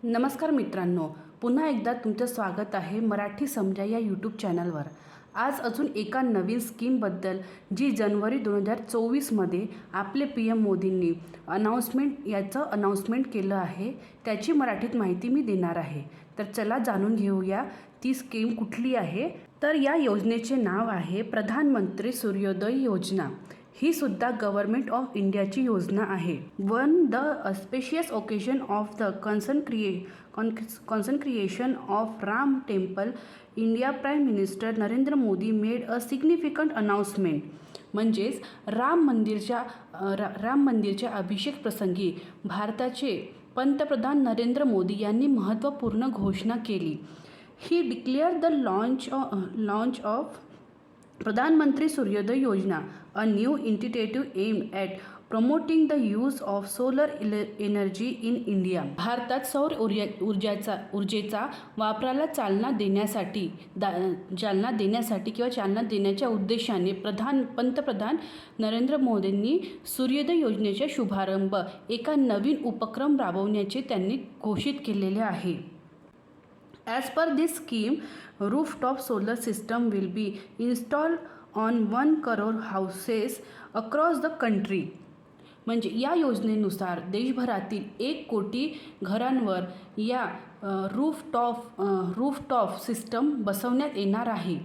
नमस्कार मित्रांनो, पुन्हा एकदा तुमचं स्वागत आहे मराठी समजा या यूट्यूब चॅनलवर। आज अजून एका नवीन स्कीमबद्दल जी जानेवारी 2024मध्ये आपले PM मोदींनी अनाउन्समेंट केलं आहे त्याची मराठीत माहिती मी देणार आहे। तर चला जाणून घेऊया ती स्कीम कुठली आहे। तर या योजनेचे नाव आहे प्रधानमंत्री सूर्योदय योजना। ही सुद्धा गव्हर्नमेंट ऑफ इंडियाची योजना आहे। On the auspicious occasion of the consecration of Ram temple India prime minister Narendra Modi made a significant announcement. म्हणजेच राम मंदिरच्या अभिषेक प्रसंगी भारताचे पंतप्रधान नरेंद्र मोदी यांनी महत्त्वपूर्ण घोषणा केली। ही डिक्लेअर द लॉन्च ऑफ प्रधानमंत्री सूर्योदय योजना, a new initiative aimed at promoting the use of solar energy in India. भारतात सौर ऊर्जेचा वापराला चालना देण्याच्या उद्देशाने पंतप्रधान नरेंद्र मोदींनी सूर्योदय योजनेचा शुभारंभ एका नवीन उपक्रम राबवण्याचे त्यांनी घोषित केलेले आहे। As per this scheme, rooftop solar system will be installed on 1 crore houses across the country. म्हणजे या योजनेनुसार देशभरातील 1 कोटी घरांवर या रूफटॉप सिस्टम बसवण्यात येणार आहे।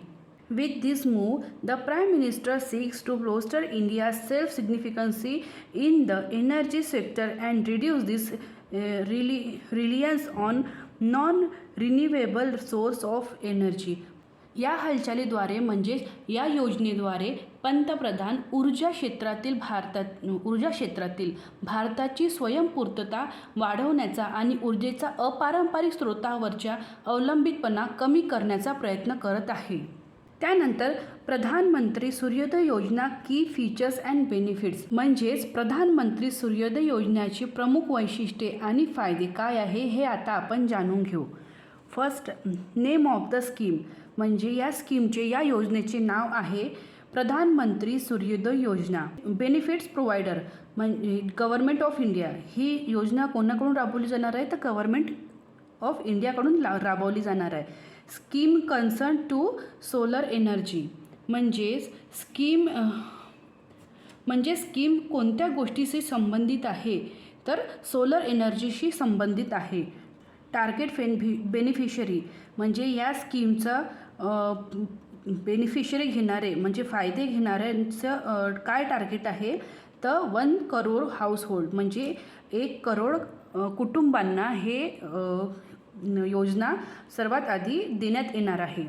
With this move, the Prime Minister seeks to bolster India's self-sufficiency in the energy sector and reduce this reliance on non-renewable source of energy. या हालचालीद्वारे म्हणजे या योजनेद्वारे पंतप्रधान ऊर्जा क्षेत्रातील भारताची स्वयंपूर्तता वाढवण्याचा आणि ऊर्जेचा अपारंपरिक स्रोतावरच्या अवलंबितपणा कमी करण्याचा प्रयत्न करत आहे। त्यानंतर प्रधानमंत्री सूर्योदय योजना की फीचर्स अँड बेनिफिट्स। म्हणजेच प्रधानमंत्री सूर्योदय योजनेची प्रमुख वैशिष्ट्ये आणि फायदे काय आहे हे आता आपण जाणून घेऊ। First, name of the scheme. म्हणजे या योजनेचे नाव आहे प्रधानमंत्री सूर्योदय योजना। बेनिफिट्स प्रोव्हायडर म्हणजे गव्हर्नमेंट ऑफ इंडिया। ही योजना कोणाकडून राबवली जाणार आहे तर गव्हर्नमेंट ऑफ इंडियाकडून राबवली जाणार आहे। Scheme concern to solar energy. म्हणजे स्कीम कोणत्या गोष्टीशी संबंधित आहे तर सोलर एनर्जीशी संबंधित आहे। टार्गेट बेनिफिशरी म्हणजे या स्कीमचा बेनिफिशरी घेणारे म्हणजे फायदे घेणाऱ्यांचं काय टार्गेट आहे तर 1 करोड हाऊसहोल्ड म्हणजे 1 करोड कुटुंबांना हे योजना सर्वात आधी देण्यात येणार आहे।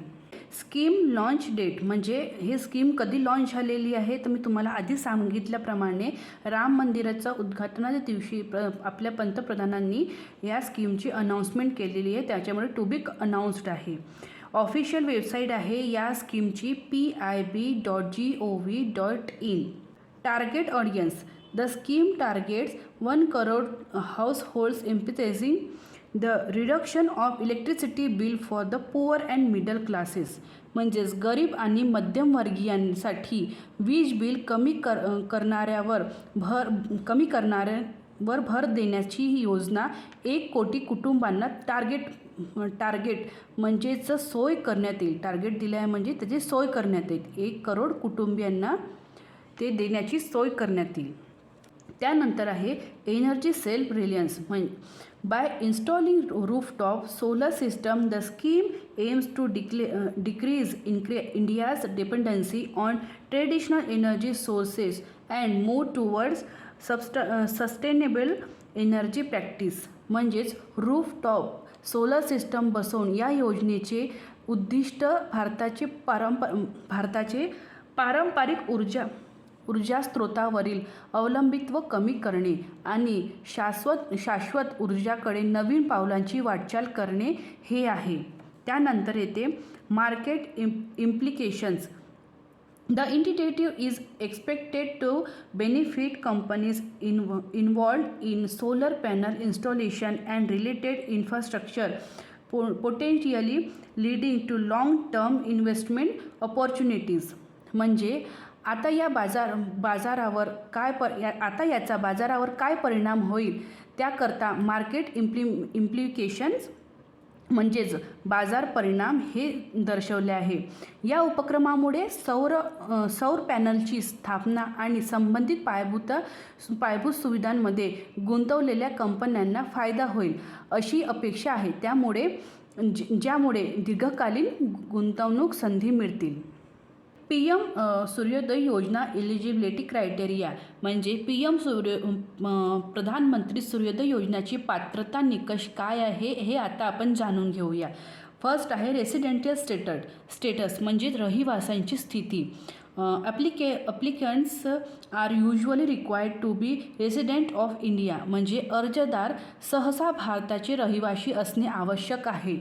स्कीम लॉन्च डेट म्हणजे हे स्कीम कधी लॉन्च झालेली आहे तर मी तुम्हाला आधी सांगितल्याप्रमाणे राम मंदिराच्या उद्घाटनाच्या दिवशी आपल्या पंतप्रधानांनी या स्कीमची अनाउन्समेंट केलेली आहे, त्याच्यामुळे टू बी अनाउन्स्ड आहे। ऑफिशियल वेबसाईट आहे या स्कीमची pib.gov.in। Target audience, the scheme targets 1 crore households emphasising the reduction of electricity bill for the poor and middle classes. म्हणजेच गरीब आणि मध्यमवर्गीयांसाठी वीज बिल कमी करणाऱ्यावर भर देण्याची ही योजना 1 कोटी कुटुंबांना टार्गेट म्हणजेच सोय करण्यात येईल। टार्गेट दिलं आहे म्हणजे त्याची सोय करण्यात येईल। 1 करोड कुटुंबियांना ते देण्याची सोय करण्यात येईल। त्यानंतर आहे energy self reliance. By installing rooftop solar system the scheme aims to decrease India's dependency on traditional energy sources and move towards sustainable energy practice. म्हणजेच रूफटॉप सोलर सिस्टम बसवून या योजनेचे उद्दिष्ट भारताचे पारंपरिक ऊर्जा स्रोतावरील अवलंबित्व कमी करणे आणि शाश्वत ऊर्जाकडे नवीन पावलांची वाटचाल करणे हे आहे। त्यानंतर येते market implications. The initiative is expected to benefit companies involved in solar panel installation and related infrastructure, potentially leading to long-term investment opportunities. म्हणजे आता याचा बाजारावर काय परिणाम होईल त्याकरता मार्केट इम्प्लिकेशन्स म्हणजेच बाजार परिणाम हे दर्शवले आहे. या उपक्रमामुळे सौर पॅनलची स्थापना आणि संबंधित पायाभूत सुविधांमध्ये गुंतवलेल्या कंपन्यांना फायदा होईल अशी अपेक्षा आहे. ज्यामुळे दीर्घकालीन गुंतवणूक संधी मिळतील. PM सूर्योदय योजना एलिजिबिलिटी क्रायटेरिया म्हणजे प्रधानमंत्री सूर्योदय योजनेची पात्रता निकष काय आहे हे आता आपण जाणून घेऊया. फर्स्ट आहे रेसिडेंशियल स्टेटस म्हणजे रहिवाशांची स्थिती. Applicants are usually required to be resident of India म्हणजे अर्जदार सहसा भारताचे रहिवासी असणे आवश्यक आहे.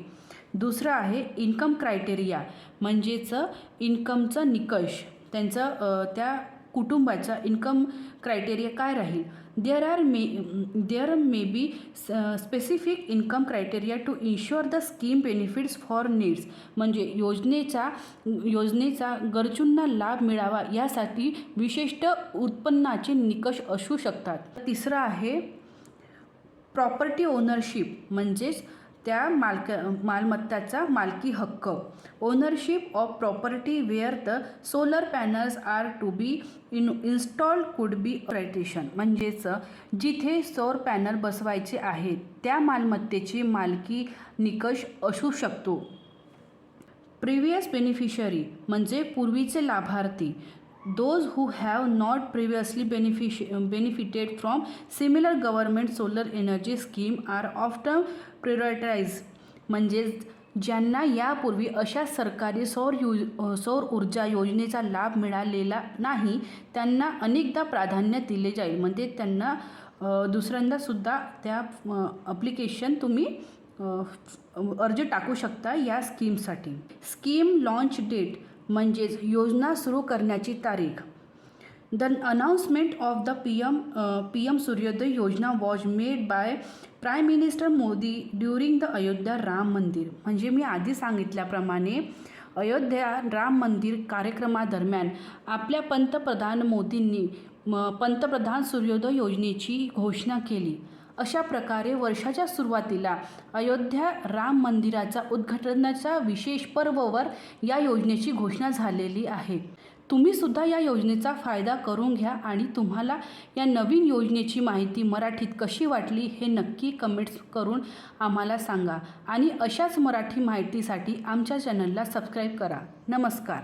दुसरं आहे इन्कम क्रायटेरिया म्हणजेच इन्कमचा निकष, त्या कुटुंबाचा इन्कम क्रायटेरिया काय राहील. There may be specific income criteria to ensure the scheme benefits for needs म्हणजे योजनेचा गरजूंना लाभ मिळावा यासाठी विशिष्ट उत्पन्नाचे निकष असू शकतात. तिसरं आहे प्रॉपर्टी ओनरशिप म्हणजेच त्या मालमत्ताचा मालकी हक्क. Ownership of property where the solar panels are to be installed could be criterion म्हणजेच जिथे सौर पॅनल बसवायचे आहेत त्या मालमत्तेची मालकी निकष असू शकतो. प्रिव्हियस बेनिफिशरी म्हणजे पूर्वीचे लाभार्थी. Those who have not previously benefited from similar government solar energy scheme are often prioritized म्हणजे ज्यांना यापूर्वी अशा सरकारी सौर ऊर्जा योजनेचा लाभ मिळालेला नाही त्यांना अनेकदा प्राधान्य दिले जाईल. म्हणजे त्यांना दुसऱ्यांदासुद्धा त्या ॲप्लिकेशन तुम्ही अर्ज टाकू शकता या स्कीमसाठी. स्कीम लॉन्च डेट म्हणजेच योजना सुरू करण्याची तारीख. The announcement of the PM सूर्योदय योजना was made by prime minister Modi during the Ayodhya Ram मंदिर म्हणजे मी आधी सांगितल्याप्रमाणे अयोध्या राम मंदिर कार्यक्रमादरम्यान आपल्या पंतप्रधान मोदींनी पंतप्रधान सूर्योदय योजनेची घोषणा केली. अशा प्रकारे वर्षाच्या सुरुवातीला अयोध्या राम मंदिराचा उद्घाटनाच्या विशेष पर्ववर या योजनेची घोषणा झालेली आहे. तुम्हीसुद्धा या योजनेचा फायदा करून घ्या आणि तुम्हाला या नवीन योजनेची माहिती मराठीत कशी वाटली हे नक्की कमेंट्स करून आम्हाला सांगा आणि अशाच मराठी माहितीसाठी आमच्या चॅनलला सबस्क्राईब करा. नमस्कार.